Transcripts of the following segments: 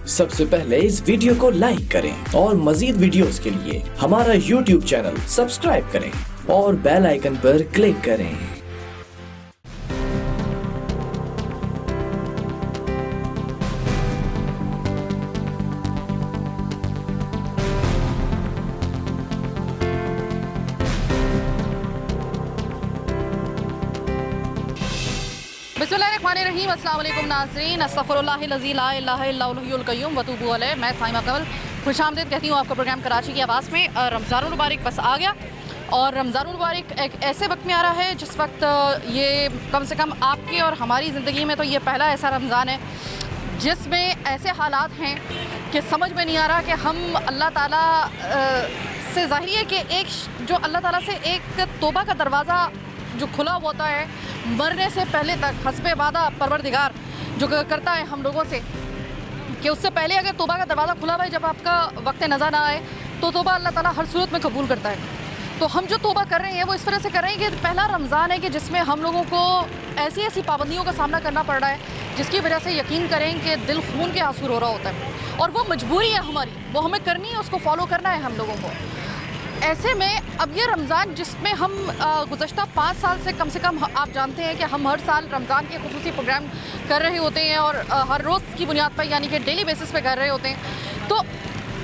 सबसे पहले इस वीडियो को लाइक करें और मजीद वीडियोस के लिए हमारा YouTube चैनल सब्सक्राइब करें और बेल आइकन पर क्लिक करें। बिस्मिल्लाहिर्रहमानिर्रहीम, अस्सलाम वालेकुम नाज़रीन, अस्तग़फिरुल्लाहिल ला इलाहा इल्ला हुवल क़य्यूम व अतूबु अलैह। मैं साइमा कमल खुशामदीद कहती हूँ आपका प्रोग्राम कराची की आवाज़ में। रमज़ानुल मुबारक बस आ गया और रमज़ानुल मुबारक एक ऐसे वक्त में आ रहा है जिस वक्त ये कम से कम आपकी और हमारी ज़िंदगी में तो ये पहला ऐसा रमज़ान है जिसमें ऐसे हालात हैं कि समझ में नहीं आ रहा कि हम अल्लाह ताला से ज़ाहिर है कि एक जो अल्लाह ताला से एक तौबा का दरवाज़ा जो खुला होता है मरने से पहले तक, हस्बे वादा परवरदिगार जो करता है हम लोगों से कि उससे पहले अगर तौबा का दरवाज़ा खुला हुआ है, जब आपका वक्त नज़र ना आए तो तौबा अल्लाह ताला हर सूरत में कबूल करता है। तो हम जो तौबा कर रहे हैं वो इस तरह से कर रहे हैं कि पहला रमज़ान है कि जिसमें हम लोगों को ऐसी ऐसी पाबंदियों का सामना करना पड़ रहा है जिसकी वजह से यकीन करें कि दिल खून के आंसू रो रहा होता है और वो मजबूरी है हमारी, वो हमें करनी है, उसको फॉलो करना है हम लोगों को। ऐसे में अब ये रमज़ान जिसमें हम गुज़श्ता 5 साल से कम आप जानते हैं कि हम हर साल रमज़ान के खुसूसी प्रोग्राम कर रहे होते हैं और हर रोज़ की बुनियाद पर यानी कि डेली बेसिस पे कर रहे होते हैं। तो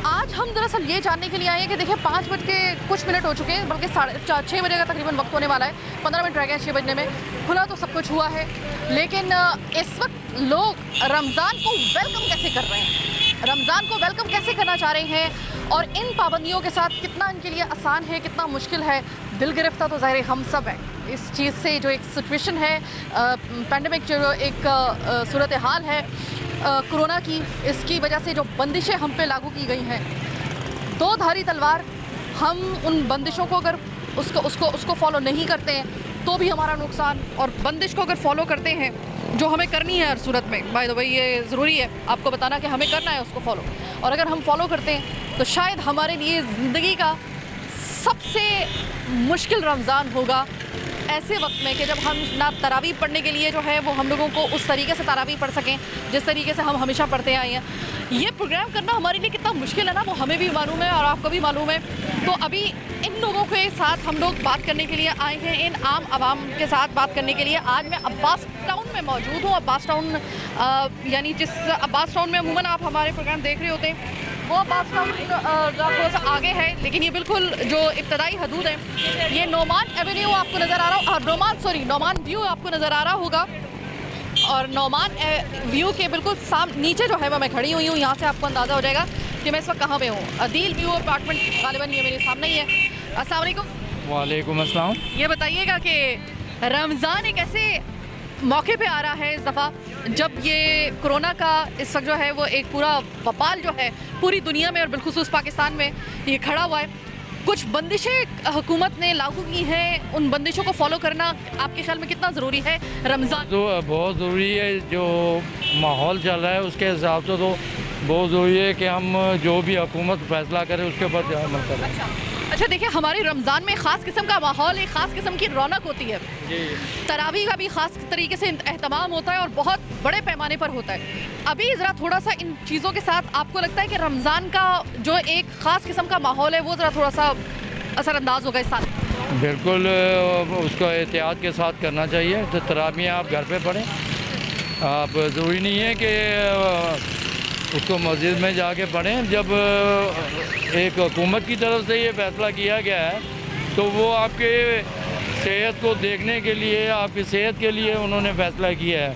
आज हम दरअसल ये जानने के लिए आए हैं कि देखिए 5 बज के कुछ मिनट हो चुके हैं, बल्कि 6 बजे का तकरीबन वक्त होने वाला है, 15 मिनट रह गए 6 बजने में। खुला तो सब कुछ हुआ है, लेकिन इस वक्त लोग रमज़ान को वेलकम कैसे कर रहे हैं, रमज़ान को वेलकम कैसे करना चाह रहे हैं और इन पाबंदियों के साथ कितना इनके लिए आसान है, कितना मुश्किल है। दिल गिरफ्ता तो ज़ाहिर हम सब हैं इस चीज़ से, जो एक सिचुएशन है, पैंडमिक जो एक सूरत हाल है कोरोना की, इसकी वजह से जो बंदिशें हम पे लागू की गई हैं, दो धारी तलवार, हम उन बंदिशों को अगर उसको फॉलो नहीं करते हैं तो भी हमारा नुकसान, और बंदिश को अगर फॉलो करते हैं जो हमें करनी है हर सूरत में, बाय द वे ये ज़रूरी है आपको बताना कि हमें करना है उसको फॉलो, और अगर हम फॉलो करते हैं तो शायद हमारे लिए ज़िंदगी का सबसे मुश्किल रमज़ान होगा ऐसे वक्त में कि जब हम ना तरावी पढ़ने के लिए जो है वो हम लोगों को उस तरीके से तरावी पढ़ सकें जिस तरीके से हम हमेशा पढ़ते आए हैं। ये प्रोग्राम करना हमारे लिए कितना मुश्किल है ना, वो हमें भी मालूम है और आपको भी मालूम है। तो अभी इन लोगों के साथ हम लोग बात करने के लिए आए हैं, इन आम आवाम के साथ बात करने के लिए। आज मैं अब्बास टाउन में मौजूद हूँ। अब्बास टाउन यानी जिस अब्बास टाउन में अमूमन आप हमारे प्रोग्राम देख रहे होते हैं वो अब्बास टाउन थोड़ा सा आगे है, लेकिन ये बिल्कुल जो इब्तदाई हदूद है, ये नोमान एवेन्यू आपको नज़र आ रहा हो, नोमान व्यू आपको नज़र आ रहा होगा। और नोमान व्यू के बिल्कुल नीचे जो है मैं खड़ी हुई हूँ, यहाँ से आपको अंदाज़ा हो जाएगा कि मैं इस वक्त कहाँ पे हूँ। अदील व्यू अपार्टमेंट गालिबन ये मेरे सामने ही है। अस्सलाम वालेकुम। वालेकुम अस्सलाम। ये बताइएगा कि रमज़ान एक ऐसे मौके पे आ रहा है इस दफ़ा जब ये कोरोना का इस वक्त जो है वो एक पूरा वबाल जो है पूरी दुनिया में और बिलखुसूस पाकिस्तान में ये खड़ा हुआ है। कुछ बंदिशें हुकूमत ने लागू की हैं, उन बंदिशों को फॉलो करना आपके ख्याल में कितना ज़रूरी है रमज़ान? तो बहुत ज़रूरी है, जो माहौल चल रहा है उसके हिसाब से तो बहुत ज़रूरी है कि हम जो भी हुकूमत फैसला करे उसके ऊपर अमल करें। अच्छा देखिए, हमारे रमज़ान में ख़ास किस्म का माहौल, एक ख़ास किस्म की रौनक होती है। तरावी का भी ख़ास तरीके से एहतमाम होता है और बहुत बड़े पैमाने पर होता है। अभी ज़रा थोड़ा सा इन चीज़ों के साथ आपको लगता है कि रमज़ान का जो एक ख़ास किस्म का माहौल है वो ज़रा थोड़ा सा असरअंदाज होगा इस साल? बिल्कुल, उसको एहतियात के साथ करना चाहिए। तो तरावियाँ आप घर पे पढ़ें, आप ज़रूरी नहीं है कि उसको मस्जिद में जाके पढ़ें। जब एक हुकूमत की तरफ से ये फ़ैसला किया गया है तो वो आपके सेहत को देखने के लिए, आपकी सेहत के लिए उन्होंने फ़ैसला किया है,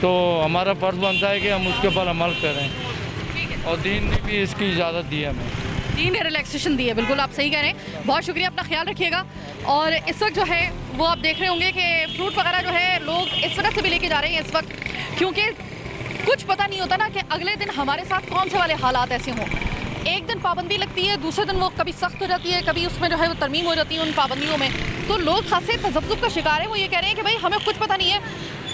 तो हमारा फ़र्ज़ बनता है कि हम उसके ऊपर अमल करें। और दीन ने भी इसकी इजाज़त दी है, हमें दीन ने रिलैक्सेशन दी है। बिल्कुल आप सही कह रहे हैं, बहुत शुक्रिया, अपना ख्याल रखिएगा। और इस वक्त जो है वो आप देख रहे होंगे कि फ्रूट वगैरह जो है लोग इस वजह से भी लेके जा रहे हैं इस वक्त, क्योंकि कुछ पता नहीं होता ना कि अगले दिन हमारे साथ कौन से वाले हालात ऐसे हों। एक दिन पाबंदी लगती है, दूसरे दिन वो कभी सख्त हो जाती है, कभी उसमें जो है वो तरमीम हो जाती है उन पाबंदियों में। तो लोग खासे तज़ब्ज़ुब का शिकार हैं, वो ये कह रहे हैं कि भाई हमें कुछ पता नहीं है।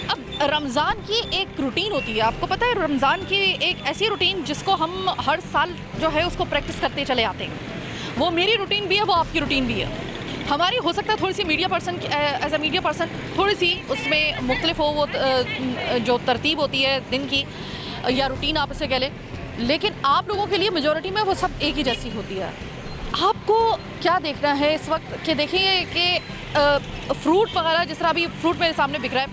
अब रमज़ान की एक रूटीन होती है, आपको पता है रमज़ान की एक ऐसी रूटीन जिसको हम हर साल जो है उसको प्रैक्टिस करते चले आते हैं। वो मेरी रूटीन भी है, वो आपकी रूटीन भी है। हमारी हो सकता है थोड़ी सी media person as a media person थोड़ी सी उसमें मुख्तलिफ हो वो जो तरतीब होती है दिन की या रूटीन आप इसे कह लें, लेकिन आप लोगों के लिए मेजॉरिटी में वो सब एक ही जैसी होती है। आपको क्या देखना है इस वक्त कि देखिए कि फ्रूट वगैरह, जिस तरह अभी फ्रूट मेरे सामने बिक रहा है,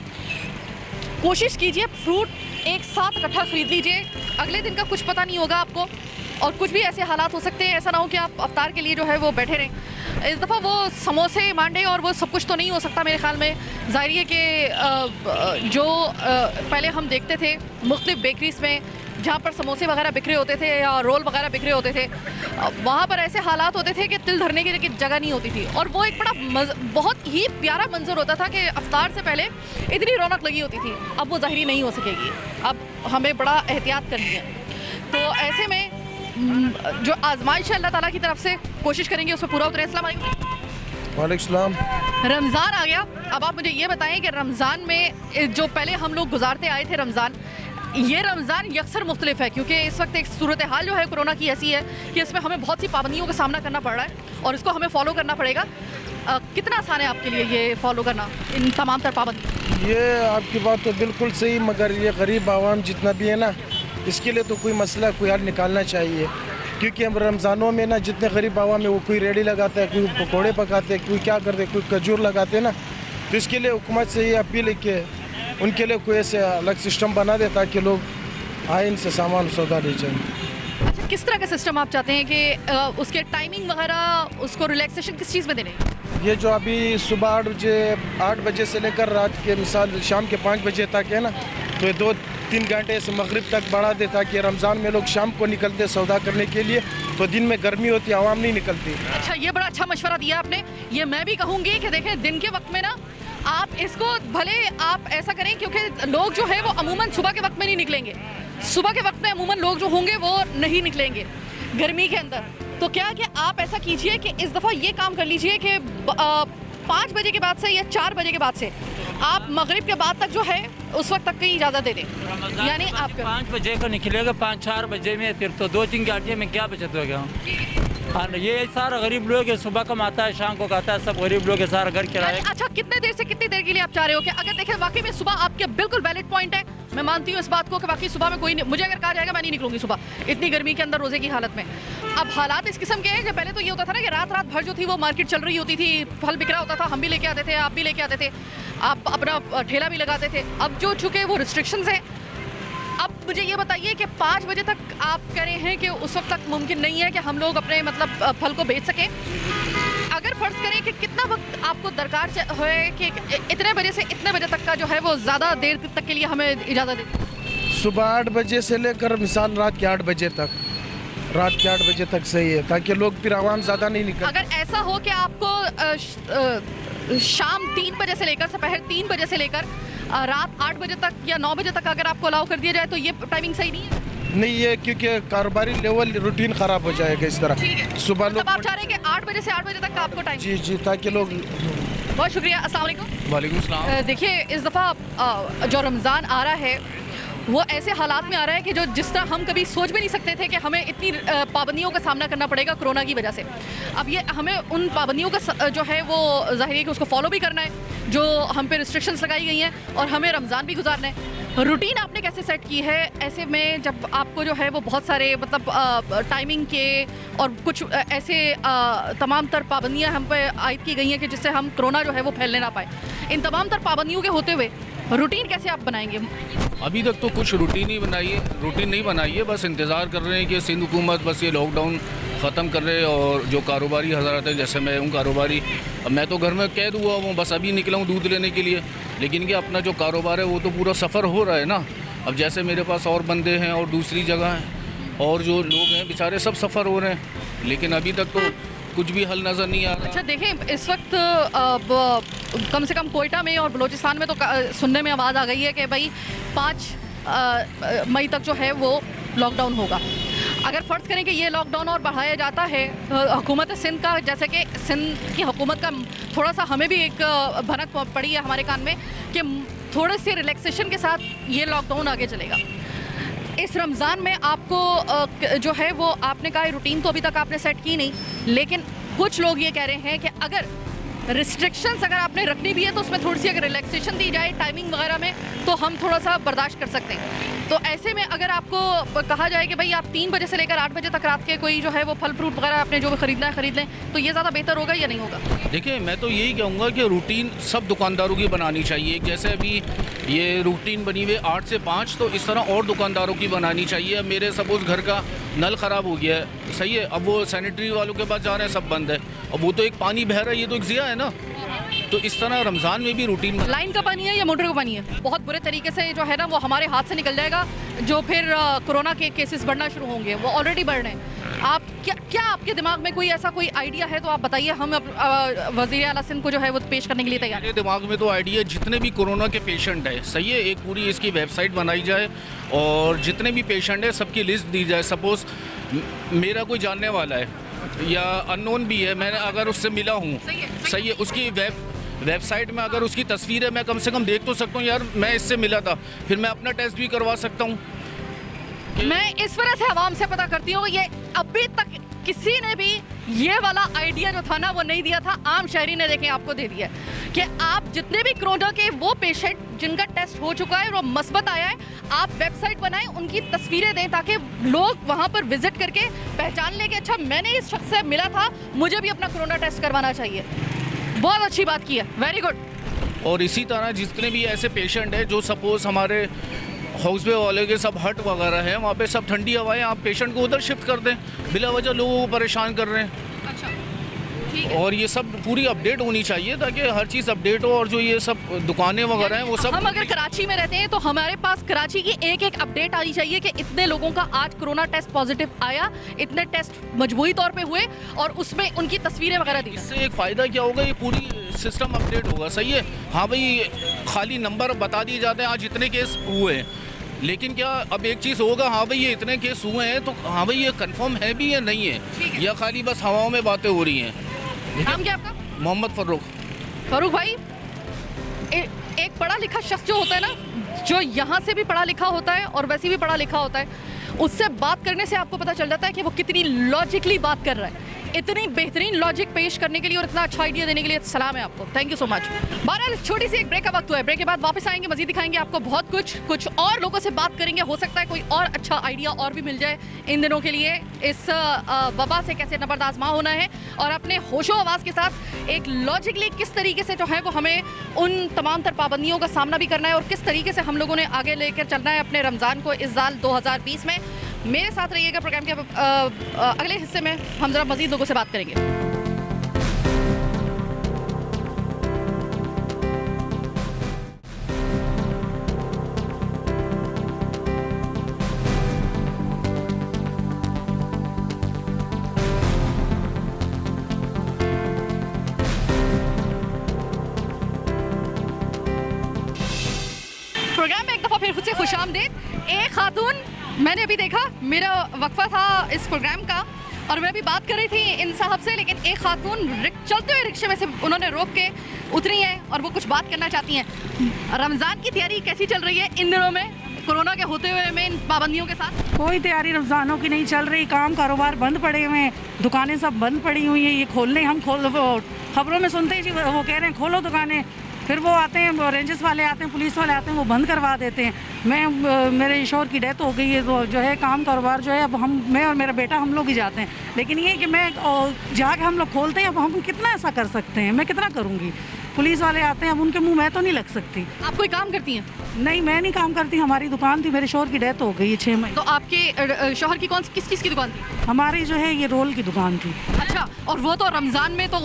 कोशिश कीजिए फ्रूट एक साथ इकट्ठा ख़रीद लीजिए। अगले दिन का कुछ पता नहीं होगा आपको, और कुछ भी ऐसे हालात हो सकते हैं, ऐसा ना हो कि आप अफ्तार के लिए जो है वो बैठे रहें। इस दफ़ा वो समोसे मांडे और वो सब कुछ तो नहीं हो सकता मेरे ख्याल में। ज़ाहिर है कि जो पहले हम देखते थे मुख्तलिफ बेकरीज़ में जहाँ पर समोसे वगैरह बिक रहे होते थे या रोल वगैरह बिक रहे होते थे, वहाँ पर ऐसे हालात होते थे कि तिल धरने की जगह नहीं होती थी, और वो एक बड़ा बहुत ही प्यारा मंजर होता था कि अफ्तार से पहले इतनी रौनक लगी होती थी। अब वो ज़ाहिर नहीं हो सकेगी, अब हमें बड़ा एहतियात करनी है। तो ऐसे में जो आजमाइश है अल्लाह ताला की तरफ से, कोशिश करेंगे उसमें पूरा उतरे। अस्सलाम वालेकुम। वालेकुम सलाम। रमज़ान आ गया, अब आप मुझे ये बताएं कि रमज़ान में जो पहले हम लोग गुजारते आए थे रमज़ान, ये रमज़ान यकसर मुख्तलिफ है, क्योंकि इस वक्त एक सूरत हाल जो है कोरोना की ऐसी है कि इसमें हमें बहुत सी पाबंदियों का सामना करना पड़ रहा है और इसको हमें फॉलो करना पड़ेगा। कितना आसान है आपके लिए ये फॉलो करना, इन तमाम तर पाबंदी? ये आपकी बात तो बिल्कुल सही, मगर ये गरीब आवाम जितना भी है ना, इसके लिए तो कोई मसला, कोई हल निकालना चाहिए। क्योंकि हम रमज़ानों में ना जितने गरीब आवाम है वो कोई रेडी लगाता है, कोई पकौड़े पकाते हैं, कोई क्या करते हैं, कोई खजूर लगाते हैं ना। तो इसके लिए हुकूमत से ये अपील है कि उनके लिए कोई ऐसे अलग सिस्टम बना दे ताकि लोग आए, इनसे सामान सौदा ले जाएँ। अच्छा, किस तरह का सिस्टम आप चाहते हैं कि उसके टाइमिंग वगैरह, उसको रिलैक्सेशन किस चीज़ में देने? ये जो अभी सुबह 8 बजे से लेकर रात के मिसाल शाम के 5 बजे तक है ना, तो ये 2-3 घंटे से मगरिब तक बढ़ा दे ताकि रमज़ान में लोग शाम को निकलते सौदा करने के लिए, तो दिन में गर्मी होती है, आवाम नहीं निकलती। अच्छा, ये बड़ा अच्छा मशवरा दिया आपने। ये मैं भी कहूँगी कि देखें दिन के वक्त में ना आप इसको भले आप ऐसा करें, क्योंकि लोग जो है वो अमूमन सुबह के वक्त में नहीं निकलेंगे। सुबह के वक्त में अमूमन लोग जो होंगे वो नहीं निकलेंगे गर्मी के अंदर। तो क्या कि आप ऐसा कीजिए कि इस दफ़ा ये काम कर लीजिए कि 5 बजे के बाद से या 4 बजे के बाद से आप मगरिब के बाद तक जो है उस वक्त तक की इजाज़त दे दें। यानी आप 5 बजे को निकलेगा, 5-4 बजे में फिर तो 2-3 घंटे में क्या बचत होगा। हाँ, ये सारा गरीब लोग है, सुबह कमाता है शाम को खाता है, सब गरीब लोग है, सारा घर किराया। अच्छा, कितने देर से कितनी देर के लिए आप चाह रहे हो कि अगर देखें वाकई में सुबह आपके बिल्कुल वैलिड पॉइंट है, मैं मानती हूँ इस बात को कि वाकई सुबह में कोई नहीं, मुझे अगर कहा जाएगा मैं नहीं निकलूंगी सुबह इतनी गर्मी के अंदर रोजे की हालत में। अब हालात इस किस्म के हैं कि पहले तो ये होता था ना कि रात भर जो थी वो मार्केट चल रही होती थी, फल बिक रहा होता था, हम भी लेके आते थे, आप भी लेके आते थे, आप अपना ठेला भी लगाते थे। अब जो चूँकि वो रिस्ट्रिक्शंस हैं, अब मुझे ये बताइए कि 5 बजे तक आप कह रहे हैं कि उस वक्त तक मुमकिन नहीं है कि हम लोग अपने मतलब फल को बेच सकें। अगर फ़र्ज़ करें कि कितना वक्त आपको दरकार है कि इतने बजे से इतने बजे तक का जो है वो ज़्यादा देर तक के लिए हमें इजाज़त दें? सुबह 8 बजे से लेकर मिसाल रात के 8 बजे तक, रात के 8 बजे तक सही है ताकि लोग फिर आवाम ज़्यादा नहीं निकल। अगर ऐसा हो कि आपको शाम 3 बजे से लेकर दोपहर 3 बजे से लेकर रात 8 बजे तक या 9 बजे तक अगर आपको अलाउ कर दिया जाए, तो ये टाइमिंग सही नहीं है? नहीं, ये क्योंकि कारोबारी लेवल रूटीन ख़राब हो जाएगा इस तरह। ठीक है, सुबह मतलब आप चाह रहे हैं कि 8 बजे से 8 बजे तक का आपको टाइम? जी, ताकि लोग। बहुत शुक्रिया। अस्सलाम वालेकुम। वालेकुम सलाम। देखिए, इस दफ़ा जो रमज़ान आ रहा है वो ऐसे हालात में आ रहा है कि जो जिस तरह हम कभी सोच भी नहीं सकते थे कि हमें इतनी पाबंदियों का सामना करना पड़ेगा कोरोना की वजह से। अब ये हमें उन पाबंदियों का जो है वो ज़ाहिर है कि उसको फॉलो भी करना है जो हम पे रिस्ट्रिक्शंस लगाई गई हैं, और हमें रमज़ान भी गुजारना है। रूटीन आपने कैसे सेट की है ऐसे में जब आपको जो है वो बहुत सारे मतलब टाइमिंग के और कुछ ऐसे तमाम तर पाबंदियाँ हम पे आयद की गई हैं कि जिससे हम कोरोना जो है वो फैलने ना पाए। इन तमाम तर पाबंदियों के होते हुए रूटीन कैसे आप बनाएंगे? अभी तक तो कुछ रूटीन नहीं बनाई है, बस इंतज़ार कर रहे हैं कि सिंध हुकूमत बस ये लॉकडाउन ख़त्म कर रहे, और जो कारोबारी हज़रात है, जैसे मैं हूँ कारोबारी, अब मैं तो घर में कैद हुआ हूँ, बस अभी निकला हूँ दूध लेने के लिए, लेकिन कि अपना जो कारोबार है वो तो पूरा सफ़र हो रहा है ना। अब जैसे मेरे पास और बंदे हैं और दूसरी जगह हैं और जो लोग हैं बेचारे सब सफ़र हो रहे हैं, लेकिन अभी तक तो कुछ भी हल नज़र नहीं आ रहा। अच्छा देखें, इस वक्त कम से कम कोयटा में और बलूचिस्तान में तो सुनने में आवाज़ आ गई है कि भाई 5 मई तक जो है वो लॉकडाउन होगा। अगर फ़र्ज़ करें कि ये लॉकडाउन और बढ़ाया जाता है, हुकूमत सिंध का, जैसे कि सिंध की हुकूमत का थोड़ा सा हमें भी एक भनक पड़ी है हमारे कान में कि थोड़े से रिलैक्सेशन के साथ ये लॉकडाउन आगे चलेगा। इस रमज़ान में आपको जो है वो आपने कहा रूटीन तो अभी तक आपने सेट की नहीं, लेकिन कुछ लोग ये कह रहे हैं कि अगर रिस्ट्रिक्शंस अगर आपने रखनी भी है तो उसमें थोड़ी सी अगर रिलैक्सेशन दी जाए टाइमिंग वगैरह में तो हम थोड़ा सा बर्दाश्त कर सकते हैं। तो ऐसे में अगर आपको कहा जाए कि भाई आप 3 बजे से लेकर 8 बजे तक रात के कोई जो है वो फल फ्रूट वगैरह आपने जो भी खरीदना है खरीद लें, तो ये ज़्यादा बेहतर होगा या नहीं होगा? देखिए, मैं तो यही कहूँगा कि रूटीन सब दुकानदारों की बनानी चाहिए। जैसे अभी ये रूटीन बनी हुई 8 से 5, तो इस तरह और दुकानदारों की बनानी चाहिए। अब मेरे सपोज़ घर का नल ख़राब हो गया है, सही है, अब वो सैनिटरी वालों के पास जा रहे हैं, सब बंद है, अब वो तो एक पानी बह रहा है, ये तो एक ज़िया है ना। तो इस तरह रमज़ान में भी रूटीन लाइन का पानी है या मोटर का पानी है, बहुत बुरे तरीके से जो है ना वो हमारे हाथ से निकल जाएगा, जो फिर कोरोना के केसेस बढ़ना शुरू होंगे, वो ऑलरेडी बढ़ रहे हैं। आप क्या आपके दिमाग में कोई ऐसा कोई आइडिया है तो आप बताइए, हम वज़ीर आला सिंध को जो है वो पेश करने के लिए तैयार हैं। मेरे दिमाग में तो आइडिया, जितने भी कोरोना के पेशेंट हैं, सही है, एक पूरी इसकी वेबसाइट बनाई जाए और जितने भी पेशेंट हैं सबकी लिस्ट दी जाए। सपोज़ मेरा कोई जानने वाला है या अननोन भी है, मैंने अगर उससे मिला हूँ, सही है, उसकी वेबसाइट में अगर उसकी तस्वीर है, मैं कम से कम देख तो सकता हूँ यार मैं इससे मिला था, फिर मैं अपना टेस्ट भी करवा सकता हूँ। मैं इस वजह से आवाम से पता करती हूँ, ये अभी तक किसी ने भी ये वाला आइडिया जो था ना वो नहीं दिया था, आम शहरी ने देखें आपको दे दिया कि आप जितने भी कोरोना के वो पेशेंट जिनका टेस्ट हो चुका है और मस्बत आया है, आप वेबसाइट बनाएं, उनकी तस्वीरें दें ताकि लोग वहाँ पर विजिट करके पहचान लें कि अच्छा मैंने इस शख्स से मिला था, मुझे भी अपना कोरोना टेस्ट करवाना चाहिए। बहुत अच्छी बात की है, वेरी गुड। और इसी तरह जितने भी ऐसे पेशेंट हैं जो सपोज़ हमारे हाउसवे वाले के सब हट वगैरह हैं, वहाँ पे सब ठंडी हवाएं, आप पेशेंट को उधर शिफ्ट कर दें, बिला वजह लोगों को परेशान कर रहे हैं। अच्छा, ठीक है। और ये सब पूरी अपडेट होनी चाहिए ताकि हर चीज़ अपडेट हो, और जो ये सब दुकानें वगैरह हैं वो सब। हम अगर कराची में रहते हैं तो हमारे पास कराची की एक अपडेट आनी चाहिए कि इतने लोगों का आज कोरोना टेस्ट पॉजिटिव आया, इतने टेस्ट मजबूरी तौर पे हुए और उसमें उनकी तस्वीरें वगैरह दी। इससे एक फ़ायदा क्या होगा, ये पूरी सिस्टम अपडेट होगा, सही है। हाँ भाई, खाली नंबर बता दिए जाते हैं आज इतने केस हुए हैं, लेकिन क्या अब एक चीज़ होगा, हाँ भाई ये इतने केस हुए हैं तो हाँ भाई ये कंफर्म है भी या नहीं है, या खाली बस हवाओं में बातें हो रही हैं। नाम क्या आपका? मोहम्मद फरूक भाई, एक पढ़ा लिखा शख्स जो होता है ना, जो यहाँ से भी पढ़ा लिखा होता है और वैसे भी पढ़ा लिखा होता है, उससे बात करने से आपको पता चल जाता है कि वो कितनी लॉजिकली बात कर रहा है। इतनी बेहतरीन लॉजिक पेश करने के लिए और इतना अच्छा आइडिया देने के लिए सलाम है आपको, थैंक यू सो मच। बहरहाल छोटी सी एक ब्रेक का वक्त हुआ है, ब्रेक के बाद वापस आएंगे, मजीद दिखाएंगे आपको बहुत कुछ और लोगों से बात करेंगे, हो सकता है कोई और अच्छा आइडिया और भी मिल जाए इन दिनों के लिए, इस वबा से कैसे नबरदाज़मा होना है और अपने होशो आवाज़ के साथ एक लॉजिकली किस तरीके से जो है वो हमें उन तमाम तर पाबंदियों का सामना भी करना है और किस तरीके से हम लोगों ने आगे लेकर चलना है अपने रमज़ान को इस साल 2020 में। मेरे साथ रहिएगा प्रोग्राम के अगले हिस्से में, हम ज़रा मज़ीद लोगों से बात करेंगे। प्रोग्राम में एक दफ़ा फिर खुद से खुशामदीद। एक खातून मैंने अभी देखा, मेरा वक्फा था इस प्रोग्राम का और मैं अभी बात कर रही थी इन साहब से, लेकिन एक खातून चलते हुए रिक्शे में से उन्होंने रोक के उतरी हैं और वो कुछ बात करना चाहती हैं। रमज़ान की तैयारी कैसी चल रही है इन दिनों में कोरोना के होते हुए में, इन पाबंदियों के साथ? कोई तैयारी रमज़ानों की नहीं चल रही, काम कारोबार बंद पड़े हुए हैं, दुकानें सब बंद पड़ी हुई हैं। ये खोलने हम खबरों में सुनते ही जी वो कह रहे हैं खोलो दुकानें, फिर वो आते हैं, रेंजर्स वाले आते हैं, पुलिस वाले आते हैं, वो बंद करवा देते हैं। मेरे शोहर की डेथ हो गई है तो जो है काम कारोबार जो है अब मैं और मेरा बेटा हम लोग ही जाते हैं, लेकिन ये कि मैं जाके हम लोग खोलते हैं, अब हम कितना ऐसा कर सकते हैं, मैं कितना करूँगी। पुलिस वाले आते हैं, अब उनके मुंह मैं तो नहीं लग सकती। आप कोई काम करती हैं? नहीं, मैं नहीं काम करती, हमारी दुकान थी, मेरे शोहर की डेथ हो गई है 6 महीने। तो आपके शोहर की किस चीज़ की दुकान थी? हमारी जो है ये रोल की दुकान थी। अच्छा, और वो तो रमज़ान में तो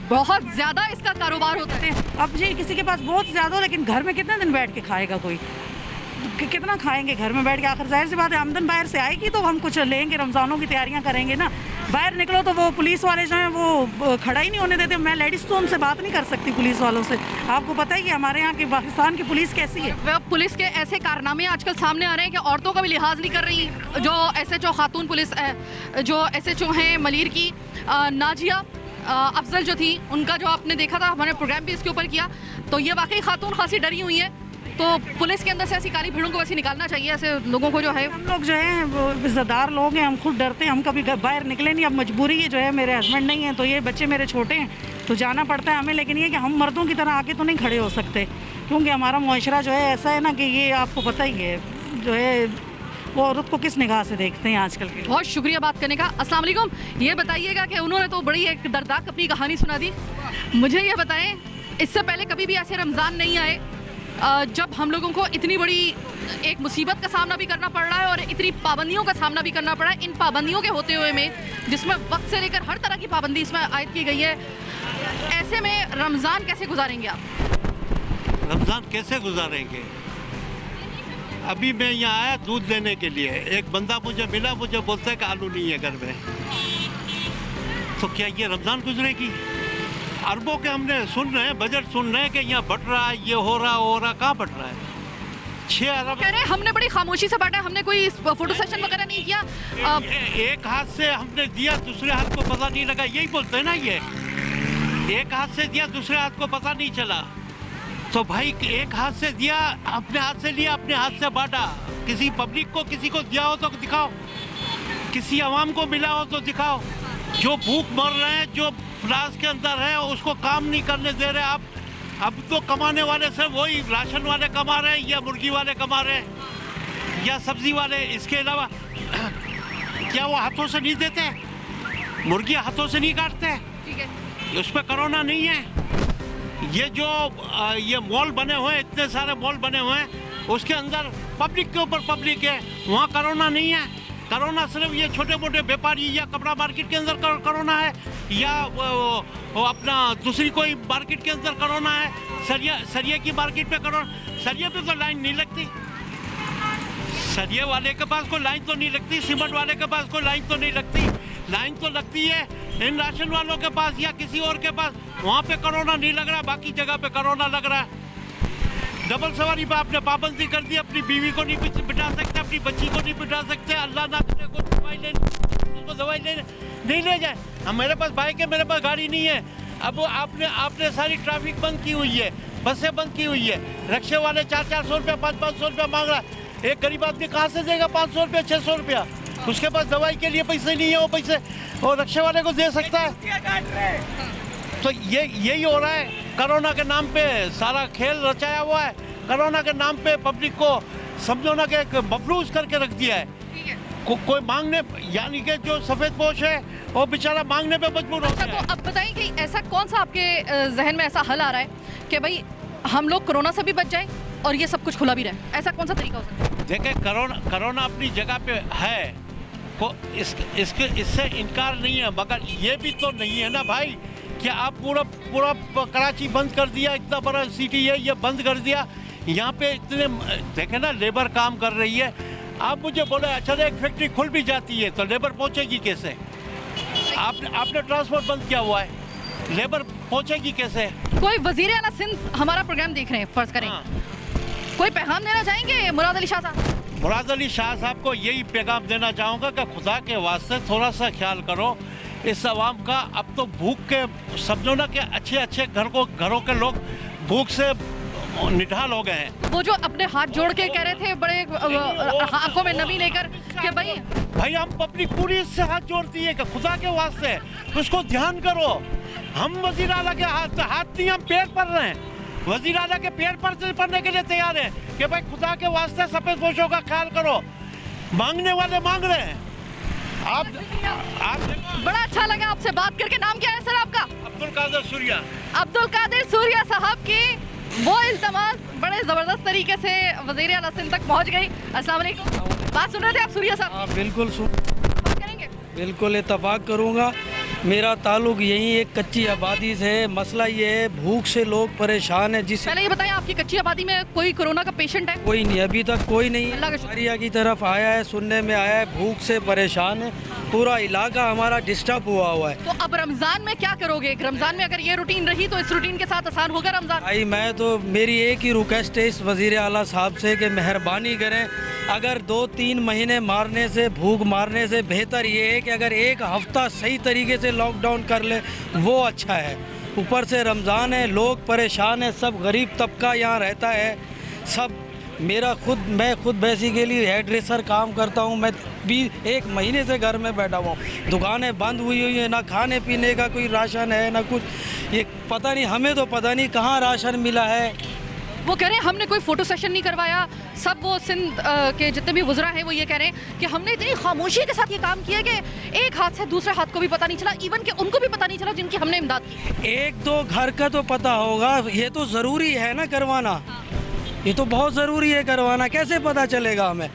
बहुत ज़्यादा इसका कारोबार होता है। अब जी किसी के पास बहुत ज़्यादा हो, लेकिन घर में कितने दिन बैठ के खाएगा कोई, कितना खाएंगे घर में बैठ के। आखिर जाहिर सी बात है आमदन बाहर से आएगी तो हम कुछ लेंगे, रमज़ानों की तैयारियां करेंगे ना। बाहर निकलो तो वो पुलिस वाले जो हैं वो खड़ा ही नहीं होने देते। मैं लेडीज़ तो उनसे बात नहीं कर सकती पुलिस वालों से। आपको पता ही है हमारे यहाँ की पाकिस्तान की पुलिस कैसी है। पुलिस के ऐसे कारनामे आजकल सामने आ रहे हैं कि औरतों का भी लिहाज नहीं कर रही। जो SHO खातून पुलिस जो SHO हैं मलीर की नाजिया अफजल जो थी, उनका जो आपने देखा था, हमारे प्रोग्राम भी इसके ऊपर किया, तो ये वाकई खातून खासी डरी हुई है। तो पुलिस के अंदर से ऐसी काली भीड़ों को वैसे निकालना चाहिए, ऐसे लोगों को जो है। हम लोग जो हैं वो इज्जतदार लोग हैं, हम खुद डरते हैं, हम कभी बाहर निकले नहीं। अब मजबूरी है जो है, मेरे हस्बैंड नहीं है तो ये बच्चे मेरे छोटे हैं तो जाना पड़ता है हमें। लेकिन ये कि हम मर्दों की तरह आके तो नहीं खड़े हो सकते, क्योंकि हमारा मुआशरा जो है ऐसा है ना कि ये आपको पता ही है जो है वो औरत को किस निगाह से देखते हैं आजकल के। बहुत शुक्रिया बात करने का। अस्सलाम वालेकुम। ये बताइएगा कि उन्होंने तो बड़ी एक दर्दनाक अपनी कहानी सुना दी। मुझे ये बताएं, इससे पहले कभी भी ऐसे रमज़ान नहीं आए जब हम लोगों को इतनी बड़ी एक मुसीबत का सामना भी करना पड़ रहा है और इतनी पाबंदियों का सामना भी करना पड़ा है। इन पाबंदियों के होते हुए में, जिसमें वक्त से लेकर हर तरह की पाबंदी इसमें आयद की गई है, ऐसे में रमज़ान कैसे गुजारेंगे आप? रमज़ान कैसे गुजारेंगे? अभी मैं यहाँ आया दूध लेने के लिए, एक बंदा मुझे मिला, मुझे बोलता है कि आलू नहीं है घर में। तो क्या ये रमज़ान गुजरेगी? अरबों के हमने सुन रहे हैं, बजट सुन रहे हैं कि यहाँ बढ़ रहा है, ये हो रहा, कहाँ बढ़ रहा है? 6 अरब कह रहे हैं हमने बड़ी खामोशी से बांटा, हमने कोई फोटो सेशन वगैरह नहीं किया। एक हाथ से हमने दिया, दूसरे हाथ को पता नहीं लगा, यही बोलते हैं ना ये। एक हाथ से दिया, दूसरे हाथ को पता नहीं चला। तो भाई एक हाथ से दिया, अपने हाथ से लिया, अपने हाथ से बांटा। किसी पब्लिक को, किसी को दिया हो तो दिखाओ, किसी आवाम को मिला हो तो दिखाओ। जो भूख मर रहे हैं, जो फ्लास के अंदर है, उसको काम नहीं करने दे रहे आप। अब तो कमाने वाले से वही राशन वाले कमा रहे हैं, या मुर्गी वाले कमा रहे हैं, या सब्जी वाले। इसके अलावा क्या वो हाथों से नहीं देते? मुर्गी हाथों से नहीं काटते? ठीक है, उसमें कोरोना नहीं है। ये जो ये मॉल बने हुए हैं, इतने सारे मॉल बने हुए हैं, उसके अंदर पब्लिक के ऊपर पब्लिक है, वहाँ कोरोना नहीं है। कोरोना सिर्फ ये छोटे मोटे व्यापारी या कपड़ा मार्केट के अंदर कोरोना है, या वो अपना दूसरी कोई मार्केट के अंदर कोरोना है। सरिया की मार्केट में कोरोना। सरिया पे तो लाइन नहीं लगती, सरिया वाले के पास कोई लाइन तो नहीं लगती, सीमेंट वाले के पास कोई लाइन तो नहीं लगती। लाइन तो लगती है इन राशन वालों के पास या किसी और के पास, वहाँ पे कोरोना नहीं लग रहा, बाकी जगह पे कोरोना लग रहा है। डबल सवारी पे आपने पाबंदी कर दी, अपनी बीवी को नहीं बिठा सकते, अपनी बच्ची को नहीं बिठा सकते। अल्लाह ना करे को दवाई लेने नहीं ले जाए। हम, मेरे पास बाइक है, मेरे पास गाड़ी नहीं है। अब आपने सारी ट्रैफिक बंद की हुई है, बसें बंद की हुई है, रिक्शे वाले 400-400 रुपया, 500-500 रुपया मांग रहा है। एक गरीब आदमी कहाँ से देगा 500 रुपया, 600 रुपया? उसके पास दवाई के लिए पैसे नहीं है, वो पैसे और रिक्शे वाले को दे सकता है। तो यही हो रहा है। कोरोना के नाम पे सारा खेल रचाया हुआ है। कोरोना के नाम पे पब्लिक को समझो ना कि मफलूज करके रख दिया है। कोई मांगने, यानी कि जो सफ़ेद पोश है वो बेचारा मांगने पे मजबूर हो गया है। तो अब बताइए कि ऐसा कौन सा आपके जहन में ऐसा हल आ रहा है कि भाई हम लोग कोरोना से भी बच जाएं और ये सब कुछ खुला भी रहे? ऐसा कौन सा तरीका हो सकता है? देखें, कोरोना अपनी जगह पे है, को इससे इनकार नहीं है, मगर ये भी तो नहीं है ना भाई कि आप पूरा कराची बंद कर दिया, इतना बड़ा सिटी है, ये बंद कर दिया। यहाँ पे इतने देखें ना, लेबर काम कर रही है। आप मुझे बोले अच्छा एक फैक्ट्री खुल भी जाती है तो लेबर पहुँचेगी कैसे? आपने ट्रांसपोर्ट बंद किया हुआ है, लेबर पहुँचेगी कैसे? कोई वजीर आला सिंध हमारा प्रोग्राम देख रहे हैं, फर्ज करें, कोई पैगाम देना चाहेंगे मुराद अली शाह साहब? मुराद अली शाह साहब को यही पैगाम देना चाहूँगा कि खुदा के वास्ते थोड़ा सा ख्याल करो इस आवाम का। अब तो भूख के समझो ना कि अच्छे घरों के लोग भूख से निढाल हो गए हैं। वो जो अपने हाथ जोड़ के कह रहे थे, बड़े आंखों में नमी लेकर कि भाई हम पब्लिक पूरी इससे हाथ जोड़ती है कि खुदा के वास्ते उसको ध्यान करो। हम वजीर आला के हाथ नहीं, हम पैर पड़ रहे हैं। वजीर आला के पैर पड़ने के लिए तैयार है कि भाई खुदा के वास्ते सफेद पोशों का ख्याल करो। मांगने वाले मांग रहे हैं। आप बड़ा अच्छा लगा आपसे बात करके। नाम क्या है सर आपका? अब्दुल कादिर सूर्या। अब्दुल कादिर सूर्या साहब की वो इल्तमास बड़े ज़बरदस्त तरीके से वज़ीर आला सिंध तक पहुंच गई। अस्सलाम वालेकुम। बात सुन रहे थे आप सूर्या साहब? बिल्कुल बात करेंगे? बिल्कुल इत्तफाक करूँगा। मेरा ताल्लुक यही एक कच्ची आबादी से है। मसला ये है, भूख से लोग परेशान है। जिस पहले ये बताएं, आपकी कच्ची आबादी में कोई कोरोना का पेशेंट है? कोई नहीं, अभी तक कोई नहीं। अल्लाह का शुक्र। एरिया की तरफ आया है, सुनने में आया है भूख से परेशान है। पूरा इलाका हमारा डिस्टर्ब हुआ है। तो अब रमज़ान में क्या करोगे? रमज़ान में अगर ये रूटीन रही तो इस रूटीन के साथ आसान होगा रमज़ान? भाई मैं तो, मेरी एक ही रिक्वेस्ट है इस वज़ीर आला साहब से कि मेहरबानी करें, अगर 2-3 महीने मारने से, भूख मारने से बेहतर ये है कि अगर एक हफ़्ता सही तरीके से लॉकडाउन कर ले, वो अच्छा है। ऊपर से रमज़ान है, लोग परेशान हैं, सब गरीब तबका यहाँ रहता है, सब मैं खुद बेसिकली हेयर ड्रेसर काम करता हूँ। मैं भी 1 महीने से घर में बैठा हुआ हूँ, दुकानें बंद हुई है, ना खाने पीने का कोई राशन है ना कुछ। ये पता नहीं, हमें तो पता नहीं कहाँ राशन मिला है। वो कह रहे हैं हमने कोई फ़ोटो सेशन नहीं करवाया। सब वो सिंध के जितने भी वुज़रा हैं वो ये कह रहे हैं कि हमने इतनी खामोशी के साथ ये काम किया कि एक हाथ से दूसरे हाथ को भी पता नहीं चला, इवन कि उनको भी पता नहीं चला जिनकी हमने इमदाद की। 1-2 घर का तो पता होगा, ये तो ज़रूरी है ना करवाना, ये तो बहुत ज़रूरी है करवाना। कैसे पता चलेगा हमें?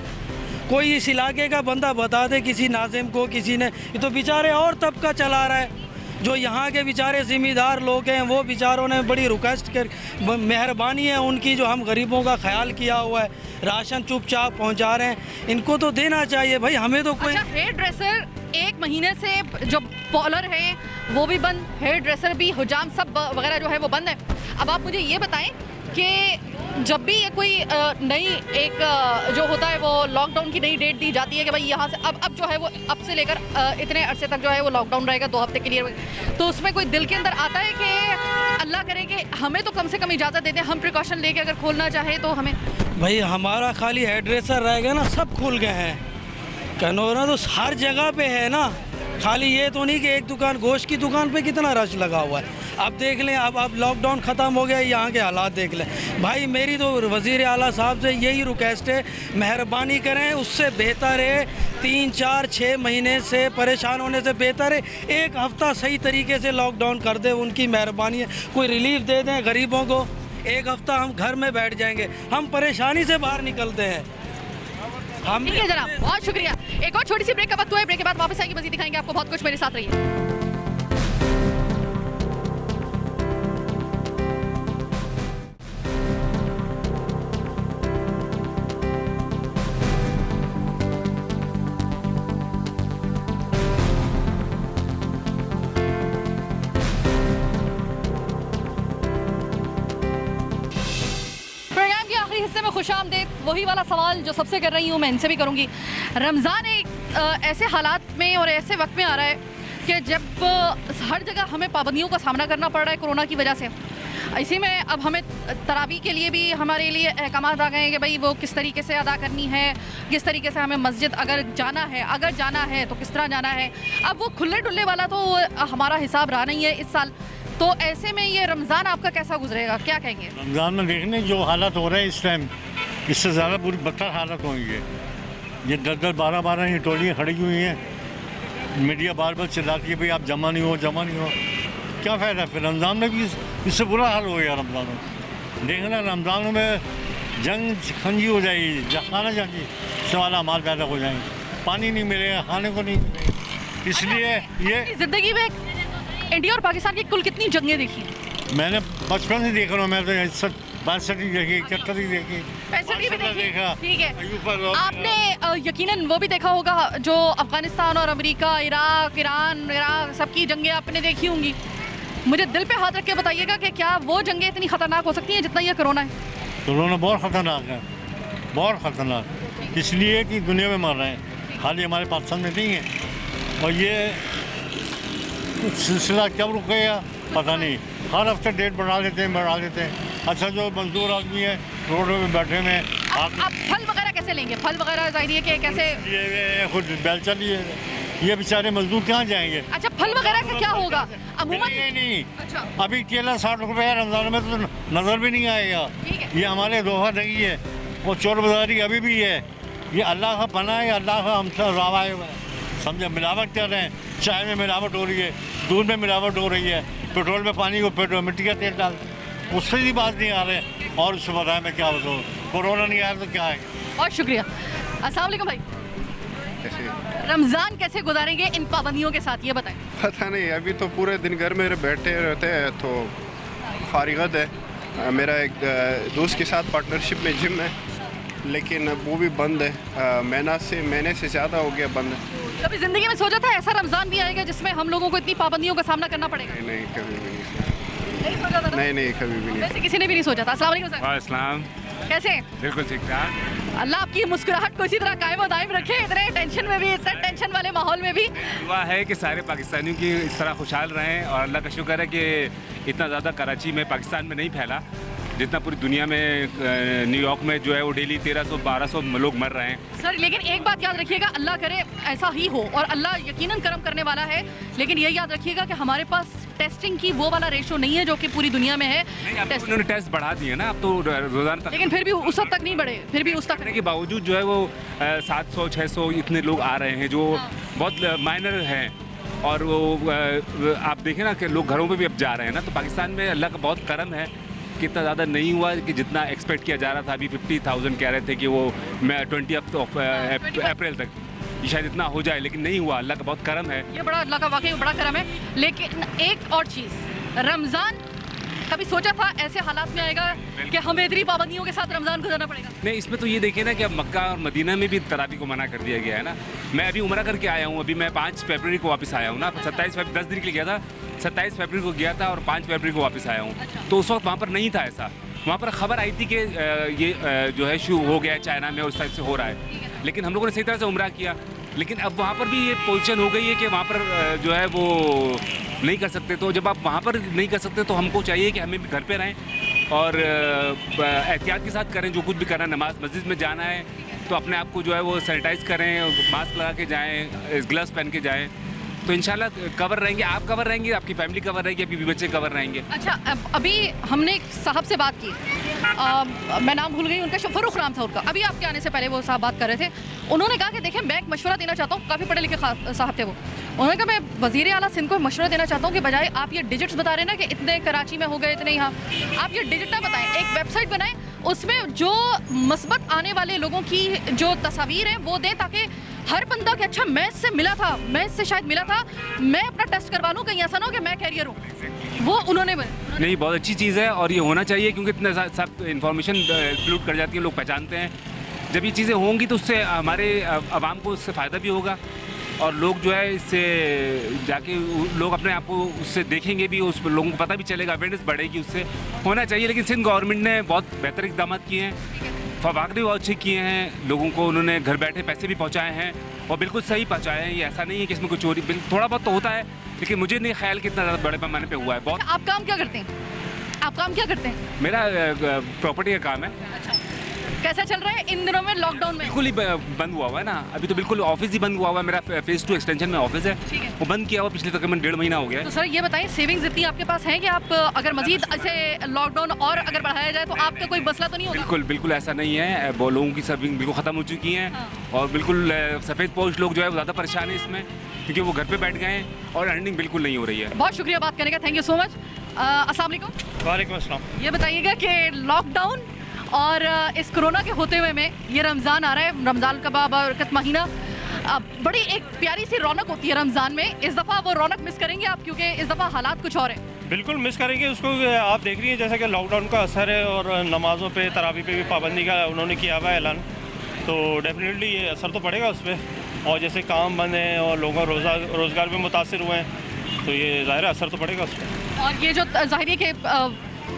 कोई इस इलाके का बंदा बता दे किसी नाज़िम को, किसी ने। ये तो बेचारे और तबका चला रहा है, जो यहाँ के बेचारे ज़िम्मेदार लोग हैं, वो बेचारों ने बड़ी रिक्वेस्ट कर, मेहरबानी है उनकी जो हम गरीबों का ख्याल किया हुआ है, राशन चुपचाप पहुँचा रहे हैं। इनको तो देना चाहिए भाई, हमें तो कोई। अच्छा, हेयर ड्रेसर 1 महीने से जो पॉलर है वो भी बंद, हेयर ड्रेसर भी, हुजाम सब वगैरह जो है वो बंद है। अब आप मुझे ये बताएं कि जब भी ये कोई नई एक जो होता है वो लॉकडाउन की नई डेट दी जाती है कि भाई यहाँ से अब जो है वो अब से लेकर इतने अरसे तक जो है वो लॉकडाउन रहेगा 2 हफ्ते के लिए, तो उसमें कोई दिल के अंदर आता है कि अल्लाह करे कि हमें तो कम से कम इजाज़त दे दें, हम प्रिकॉशन लेके अगर खोलना चाहें तो हमें। भाई हमारा खाली हेयर ड्रेसर रह गया ना, सब खुल गए हैं। कनौरा तो हर जगह पे है ना, खाली ये तो नहीं कि एक दुकान, गोश्त की दुकान पे कितना रश लगा हुआ है। अब देख लें, अब लॉकडाउन ख़त्म हो गया, यहाँ के हालात देख लें। भाई मेरी तो वज़ीर आला साहब से यही रिक्वेस्ट है, मेहरबानी करें, उससे बेहतर है 3-4-6 महीने से परेशान होने से बेहतर है 1 हफ़्ता सही तरीके से लॉकडाउन कर दे, उनकी मेहरबानी है। कोई रिलीफ दे दें गरीबों को, 1 हफ़्ता हम घर में बैठ जाएंगे, हम परेशानी से बाहर निकलते हैं। हम ठीक है जनाब, बहुत शुक्रिया। एक और छोटी सी ब्रेक का वक्त हुआ है, ब्रेक के बाद वापस आएंगे, मज़ीद दिखाएंगे आपको बहुत कुछ। मेरे साथ रहिए। हिस्से में खुशामदीद। वही वाला सवाल जो सबसे कर रही हूँ मैं इनसे भी करूँगी। रमज़ान एक ऐसे हालात में और ऐसे वक्त में आ रहा है कि जब हर जगह हमें पाबंदियों का सामना करना पड़ रहा है कोरोना की वजह से। इसी में अब हमें तरावी के लिए भी हमारे लिए अहकाम आ गए हैं कि भाई वो किस तरीके से अदा करनी है, किस तरीके से हमें मस्जिद अगर जाना है तो किस तरह जाना है। अब वो खुले डुल्ले वाला तो हमारा हिसाब रहा नहीं है इस साल, तो ऐसे में ये रमज़ान आपका कैसा गुजरेगा, क्या कहेंगे? रमज़ान में देखने जो हालात हो रहे हैं इस टाइम, इससे ज़्यादा बुरी बदतर हालत होंगी। ये 10-10, 12-12 ये टोलियाँ खड़ी हुई हैं, मीडिया बार बार चिल्लाती है भाई आप जमा नहीं हो, क्या फ़ायदा? फिर रमज़ान में भी इससे बुरा हाल हो गया। रमज़ान में देखना, रमज़ान में जंग खंजी हो जाएगी, खाना जंगी सवाल माल पैदा हो जाएंगे, पानी नहीं मिलेगा, खाने को नहीं मिलेगा। इसलिए ये ज़िंदगी में इंडिया और पाकिस्तान की कुल कितनी जंगें देखी? मैंने बचपन से देख रहा हूँ, मैं तो 62 देखी, 71 देखी, 65 भी देखा। ठीक है, आपने आपने यकीनन वो भी देखा होगा जो अफगानिस्तान और अमेरिका, इराक, ईरान, सबकी जंगें आपने देखी होंगी। मुझे दिल पे हाथ रख के बताइएगा कि क्या वो जंगें इतनी ख़तरनाक हो सकती हैं जितना ये कोरोना है? कोरोना बहुत ख़तरनाक है, बहुत ख़तरनाक, इसलिए कि दुनिया में मर रहे हैं, खाली हमारे पाकिस्तान में नहीं है। और ये सिलसिला कब रुकेगा पता नहीं, हर हफ्ते डेट बढ़ा देते हैं। अच्छा, जो मजदूर आदमी है रोडों में बैठे हुए हैं, आप फल वगैरह कैसे लेंगे? फल वगैरह जाहिर है कि कैसे? ये खुद बैल चलिए, ये बेचारे मजदूर कहाँ जाएंगे? अच्छा, फल वगैरह का क्या होगा? अमूमन नहीं, अच्छा, अभी केला 60 रुपये है, रमज़ान में तो नज़र भी नहीं आएगा। ये हमारे धोखाधड़ी है, वो चोर बाजारी अभी भी है। ये अल्लाह का पना है, अल्लाह का हमसे रवाए हुआ है, समझे? मिलावट कर रहे हैं, चाय में मिलावट हो रही है, दूध में मिलावट हो रही है, पेट्रोल में पानी को पेट्रोल मिट्टी का तेल डाल, उससे भी बात नहीं आ रहे। और उससे बताया मैं क्या बताऊँ, कोरोना नहीं आया तो क्या है? बहुत शुक्रिया। अस्सलाम वालेकुम भाई, रमज़ान कैसे गुजारेंगे इन पाबंदियों के साथ, ये बताएं। पता नहीं, अभी तो पूरे दिन घर में बैठे रहते हैं तो फारिगत है। मेरा एक दोस्त के साथ पार्टनरशिप में जिम है, लेकिन वो भी बंद है, महीने से ज़्यादा हो गया बंद है। कभी ज़िंदगी में सोचा था ऐसा रमज़ान भी आएगा जिसमें हम लोगों को इतनी पाबंदियों का सामना करना पड़ेगा? नहीं, कभी भी नहीं सोचा था? नहीं, कभी भी नहीं। वैसे किसी ने भी नहीं सोचा था। अस्सलाम वालेकुम सर। अस्सलाम। कैसे? बिल्कुल ठीक ठाक। अल्लाह आपकी मुस्कुराहट को इसी तरह कायम और दायम रखे, इतने टेंशन में भी, इतने टेंशन वाले माहौल में भी। दुआ है कि सारे पाकिस्तानियों की इस तरह खुशहाल रहें और अल्लाह का शुक्र है कि इतना ज़्यादा कराची में, पाकिस्तान में नहीं फैला। जितना पूरी दुनिया में न्यूयॉर्क में जो है वो डेली 1300-1200 लोग मर रहे हैं। सर लेकिन एक बात याद रखिएगा, अल्लाह करे ऐसा ही हो और अल्लाह यकीनन करम करने वाला है, लेकिन ये याद रखिएगा कि हमारे पास टेस्टिंग की वो वाला रेशो नहीं है जो कि पूरी दुनिया में है। नहीं, अब तो उन्होंने टेस्ट बढ़ा दिए ना, अब तो रोजाना तक, लेकिन फिर भी उस हद तक नहीं बढ़े, फिर भी उस तक के बावजूद जो है वो 700-600 इतने लोग आ रहे हैं जो बहुत माइनर हैं। और वो आप देखें ना कि लोग घरों पे भी अब जा रहे हैं ना, तो पाकिस्तान में अल्लाह का बहुत करम है कि इतना ज़्यादा नहीं हुआ कि जितना एक्सपेक्ट किया जा रहा था। अभी 50,000 कह रहे थे कि वो 20 अप्रैल तक शायद इतना हो जाए, लेकिन नहीं हुआ। अल्लाह का बहुत करम है, ये बड़ा अल्लाह का वाकई बड़ा करम है। लेकिन एक और चीज़, रमज़ान कभी सोचा था ऐसे हालात में आएगा कि हमें इतनी पाबंदियों के साथ रमज़ान गुजारना पड़ेगा? नहीं, इसमें तो ये देखिए ना कि अब मक्का और मदीना में भी तरावी को मना कर दिया गया है ना। मैं अभी उम्रा करके आया हूँ, अभी मैं 5 फरवरी को वापस आया हूँ ना, 27 फरवरी 10 दिन के लिए गया था, 27 फरवरी को गया था और 5 फरवरी को वापस आया हूँ। तो उस वक्त वहाँ पर नहीं था ऐसा, वहाँ पर खबर आई थी कि ये जो है शुरू हो गया है चाइना में और उस टाइप से हो रहा है, लेकिन हम लोगों ने सही तरह से उम्रा किया। लेकिन अब वहाँ पर भी ये पोजीशन हो गई है कि वहाँ पर जो है वो नहीं कर सकते। तो जब आप वहाँ पर नहीं कर सकते तो हमको चाहिए कि हमें भी घर पे रहें और एहतियात के साथ करें, जो कुछ भी करना है। नमाज मस्जिद में जाना है तो अपने आप को जो है वो सैनिटाइज़ करें, मास्क लगा के जाएँ, ग्लव्स पहन के जाएँ, तो इंशाल्लाह कवर रहेंगे, आप कवर रहेंगे, आपकी फैमिली कवर रहेगी, आपके बच्चे कवर रहेंगे। अच्छा, अभी हमने एक साहब से बात की, मैं नाम भूल गई उनका, फ़रूख नाम था उनका। अभी आपके आने से पहले वो साहब बात कर रहे थे, उन्होंने कहा कि देखिए मैं एक मशवरा देना चाहता हूँ, काफ़ी पढ़े लिखे साहब थे वो। उन्होंने कहा मैं वज़ीर आला सिंध को मशवरा देना चाहता हूँ कि बजाय आप ये डिजिट्स बता रहे हैं ना कि इतने कराची में हो गए, इतने यहाँ, आप ये डिजिट ना बताएं, एक वेबसाइट बनाएं, उसमें जो मस्बत आने वाले लोगों की जो तस्वीर है वो दें, ताकि हर बंदा कि अच्छा मैं इससे मिला था, मैं इससे शायद मिला था, मैं अपना टेस्ट करवा लूँ, कहीं ऐसा ना हो कि मैं कैरियर हूँ। वो उन्होंने नहीं, बहुत अच्छी चीज़ है और ये होना चाहिए, क्योंकि इतने सब इन्फॉर्मेशन फ्लूट कर जाती है, लोग पहचानते हैं। जब ये चीज़ें होंगी तो उससे हमारे आवाम को उससे फ़ायदा भी होगा और लोग जो है इससे जाके लोग अपने आप को उससे देखेंगे भी, उस लोगों को पता भी चलेगा, अवेयरनेस बढ़ेगी, उससे होना चाहिए। लेकिन सिंध गवर्नमेंट ने बहुत बेहतर इक़दाम किए हैं, फवाकद भी बहुत अच्छे किए हैं, लोगों को उन्होंने घर बैठे पैसे भी पहुंचाए हैं और बिल्कुल सही पहुंचाए हैं। ये ऐसा नहीं है कि इसमें कोई चोरी, थोड़ा बहुत तो होता है, लेकिन मुझे नहीं ख्याल कि इतना ज़्यादा बड़े पैमाने पे हुआ है। बहुत। आप काम क्या करते हैं? आप काम क्या करते हैं? मेरा प्रॉपर्टी का काम है। कैसा चल रहा है इन दिनों में लॉकडाउन में? बिल्कुल ही बंद हुआ है ना, अभी तो बिल्कुल ऑफिस ही बंद हुआ हुआ है। मेरा फेज़ 2 एक्सटेंशन में ऑफिस है, वो बंद किया हुआ पिछले तकरीबन 1.5 महीना हो गया। तो सर ये बताएं, सेविंग्स इतनी आपके पास है कि आप अगर मजीद ऐसे लॉकडाउन और अगर बढ़ाया जाए तो आपका कोई मसला तो नहीं होगा? बिल्कुल बिल्कुल ऐसा नहीं है, वो लोगों की सर्विंग बिल्कुल ख़त्म हो चुकी हैं। हाँ। और बिल्कुल सफ़ेद पोश लोग जो है वो ज़्यादा परेशान है इसमें, क्योंकि वो घर पर बैठ गए हैं और अर्निंग बिल्कुल नहीं हो रही है। बहुत शुक्रिया बात करने का, थैंक यू सो मच। अस्सलाम वालेकुम। वालेकुम अस्सलाम। ये बताइएगा कि लॉकडाउन और इस कोरोना के होते हुए में ये रमज़ान आ रहा है, रमज़ान का बाबरकत महीना, बड़ी एक प्यारी सी रौनक होती है रमज़ान में। इस दफ़ा वो रौनक मिस करेंगे आप, क्योंकि इस दफ़ा हालात कुछ और हैं? बिल्कुल मिस करेंगे उसको। आप देख रही हैं जैसा कि लॉकडाउन का असर है और नमाज़ों पे, तरावी पे भी पाबंदी का उन्होंने किया हुआ है ऐलान, तो डेफिनेटली ये असर तो पड़ेगा उस पर। और जैसे काम बंद हैं और लोगों का रोज़गार भी मुतासिर हुए हैं, तो ये ज़ाहिर असर तो पड़ेगा उस पर। और ये जो ज़ाहिर है कि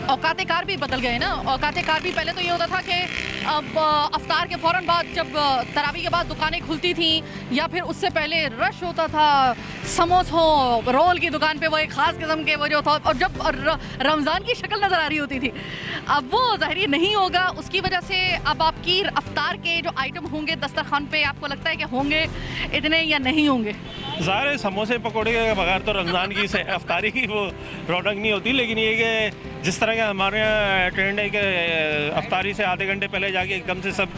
औकात कार भी बदल गए ना। औकात कार भी पहले तो ये होता था कि अब अफ्तार के फ़ौरन बाद जब तरावी के बाद दुकानें खुलती थी या फिर उससे पहले रश होता था, समोसों रोल की दुकान पे वो एक ख़ास किस्म के वो जो था, और जब रमज़ान की शक्ल नज़र आ रही होती थी, अब वो ज़ाहिर नहीं होगा। उसकी वजह से अब आपकी अफ्तार के जो आइटम होंगे दस्तरखान पे, आपको लगता है कि होंगे इतने या नहीं होंगे? ज़ाहिर है समोसे पकौड़े के बगैर तो रमज़ान की अफ्तारी की वो रौनक नहीं होती। लेकिन ये कि जिस तरह का हमारे यहाँ ट्रेंड है कि अफ्तारी से आधे घंटे पहले जाके एकदम से सब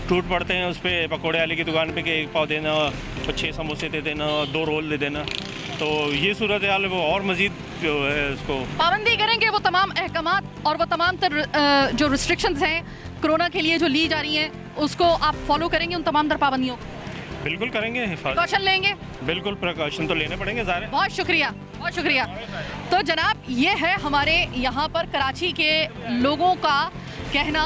टूट पड़ते हैं उस पर, पकौड़े वाले की दुकान पे कि 1 पाव देना और 6 समोसे दे देना और 2 रोल दे देना, तो ये सूरत हाल वो और मज़ीद जो है उसको पाबंदी करेंगे। वो तमाम अहकामात और वो तमाम जो रिस्ट्रिक्शंस हैं कोरोना के लिए जो ली जा रही हैं, उसको आप फॉलो करेंगे उन तमाम तर पाबंदियों? बिल्कुल करेंगे, प्रिकॉशन लेंगे। बिल्कुल प्रिकॉशन तो लेने पड़ेंगे ज़ाहिर। बहुत शुक्रिया, बहुत शुक्रिया। तो जनाब ये है हमारे यहाँ पर कराची के लोगों का कहना।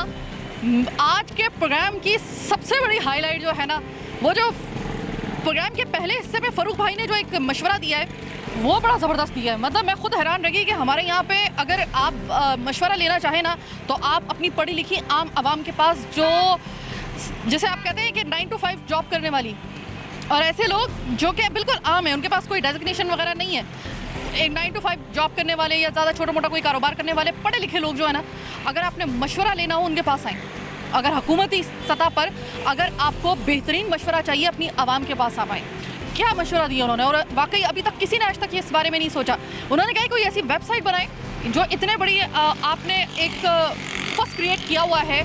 आज के प्रोग्राम की सबसे बड़ी हाईलाइट जो है ना, वो जो प्रोग्राम के पहले हिस्से में फ़रूख भाई ने जो एक मशवरा दिया है वो बड़ा ज़बरदस्त दिया है। मतलब मैं खुद हैरान रही कि हमारे यहाँ पे अगर आप मशवरा लेना चाहें ना, तो आप अपनी पढ़ी लिखी आम आवाम के पास, जो जैसे आप कहते हैं कि 9 to 5 जॉब करने वाली और ऐसे लोग जो कि बिल्कुल आम है, उनके पास कोई डेजिग्नेशन वगैरह नहीं है, एक 9 to 5 जॉब करने वाले या ज़्यादा छोटा मोटा कोई कारोबार करने वाले पढ़े लिखे लोग जो है ना, अगर आपने मशवरा लेना हो उनके पास आएँ। अगर हुकूमती सतह पर अगर आपको बेहतरीन मशवरा चाहिए, अपनी आवाम के पास आप आएँ। क्या मशवरा दिया उन्होंने, और वाकई अभी तक किसी ने आज तक इस बारे में नहीं सोचा। उन्होंने कहा कोई ऐसी वेबसाइट बनाए जो इतने बड़ी आपने एक फस क्रिएट किया हुआ है,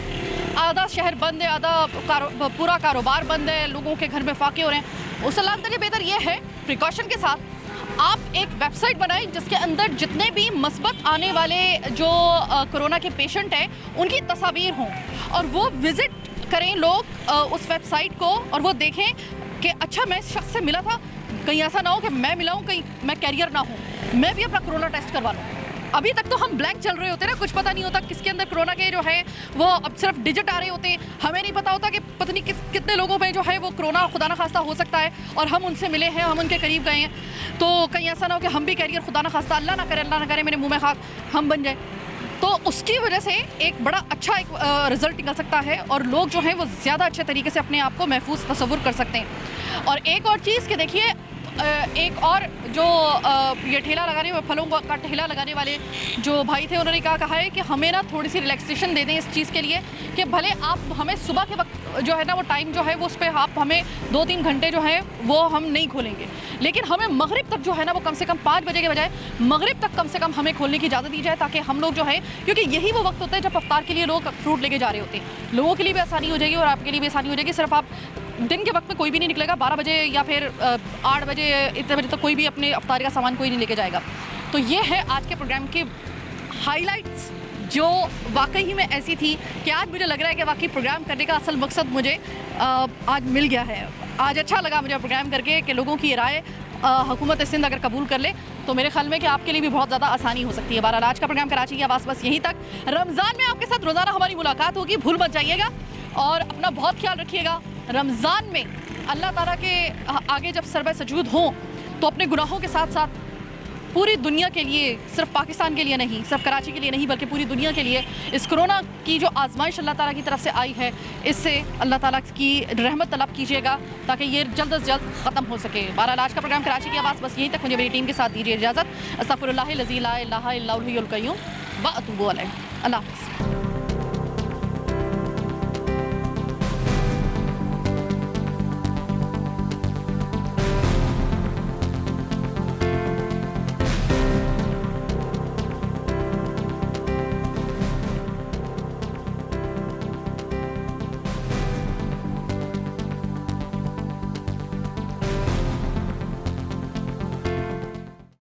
आधा शहर बंद है, आधा पूरा कारोबार बंद है, लोगों के घर में फाके हो रहे हैं। उससे लगता है बेहतर ये है प्रिकॉशन के साथ आप एक वेबसाइट बनाएं जिसके अंदर जितने भी मस्बत आने वाले जो कोरोना के पेशेंट हैं उनकी तस्वीर हों, और वो विज़िट करें लोग उस वेबसाइट को, और वो देखें कि अच्छा मैं इस शख्स से मिला था, कहीं ऐसा ना हो कि मैं मिला हूँ, कहीं मैं कैरियर ना हूँ, मैं भी अपना कोरोना टेस्ट करवा लूँ। अभी तक तो हम ब्लैंक चल रहे होते ना, कुछ पता नहीं होता किसके अंदर कोरोना के जो है वो अब सिर्फ डिजिट आ रहे होते हैं, हमें नहीं पता होता कि पता नहीं कितने लोगों में जो है वो कोरोना खुदा ना खास्ता हो सकता है, और हम उनसे मिले हैं, हम उनके करीब गए हैं, तो कहीं ऐसा ना हो कि हम भी कैरियर खुदा ना खास्ता, अल्लाह ना करे मेरे मुँह में खाक हम बन जाए। तो उसकी वजह से एक बड़ा अच्छा एक रिज़ल्ट निकल सकता है, और लोग जो हैं वो ज़्यादा अच्छे तरीके से अपने आप को महफूज तसव्वुर कर सकते हैं। और एक और चीज़ कि देखिए, एक और जो ये ठेला लगाने, फलों का ठेला लगाने वाले जो भाई थे, उन्होंने कहा है कि हमें ना थोड़ी सी रिलैक्सेशन दे दें इस चीज़ के लिए कि भले आप हमें सुबह के वक्त जो है ना वो टाइम जो है वो उस पर आप हमें 2-3 घंटे जो है वो हम नहीं खोलेंगे, लेकिन हमें मगरिब तक जो है ना वो कम से कम 5 बजे के बजाय मगरिब तक कम से कम हमें खोलने की इजाज़त दी जाए, ताकि हम लोग जो है, क्योंकि यही वो वक्त होता है जब अफ्तार के लिए लोग फ्रूट लेके जा रहे होते हैं, लोगों के लिए भी आसानी हो जाएगी और आपके लिए भी आसानी हो जाएगी। सिर्फ आप दिन के वक्त में कोई भी नहीं निकलेगा, 12 बजे या फिर 8 बजे इतने बजे तक कोई भी अपने अफ्तारी का सामान कोई नहीं लेके जाएगा। तो ये है आज के प्रोग्राम के हाइलाइट्स, जो वाकई में ऐसी थी कि आज मुझे लग रहा है कि वाकई प्रोग्राम करने का असल मकसद मुझे आज मिल गया है। आज अच्छा लगा मुझे प्रोग्राम करके कि लोगों की राय हुकूमत सिंध अगर कबूल कर ले तो मेरे ख्याल में कि आपके लिए भी बहुत ज़्यादा आसानी हो सकती है। बहरहाल आज का प्रोग्राम कराची की आवाज़ बस यहीं तक। रमज़ान में आपके साथ रोज़ाना हमारी मुलाकात होगी, भूल मत जाइएगा और अपना बहुत ख्याल रखिएगा। रमज़ान में अल्लाह ताला के आगे जब सरबे सजूद हों तो अपने गुनाहों के साथ साथ पूरी दुनिया के लिए, सिर्फ पाकिस्तान के लिए नहीं, सिर्फ कराची के लिए नहीं, बल्कि पूरी दुनिया के लिए इस कोरोना की जो आजमाइश अल्लाह ताला की तरफ से आई है, इससे अल्लाह ताला की रहमत तलब कीजिएगा ताकि ये जल्द से जल्द ख़त्म हो सके। बहरहाल आज का प्रोग्राम कराची की आवाज़ बस यहीं तक। मुझे मेरी टीम के साथ दीजिए इजाज़त। अस्तग़फिरुल्लाह लज़ी ला इलाहा इल्ला हुवल हय्युल क़य्यूम व अतूबु अलैह। अल्लाह हाफ़िज़।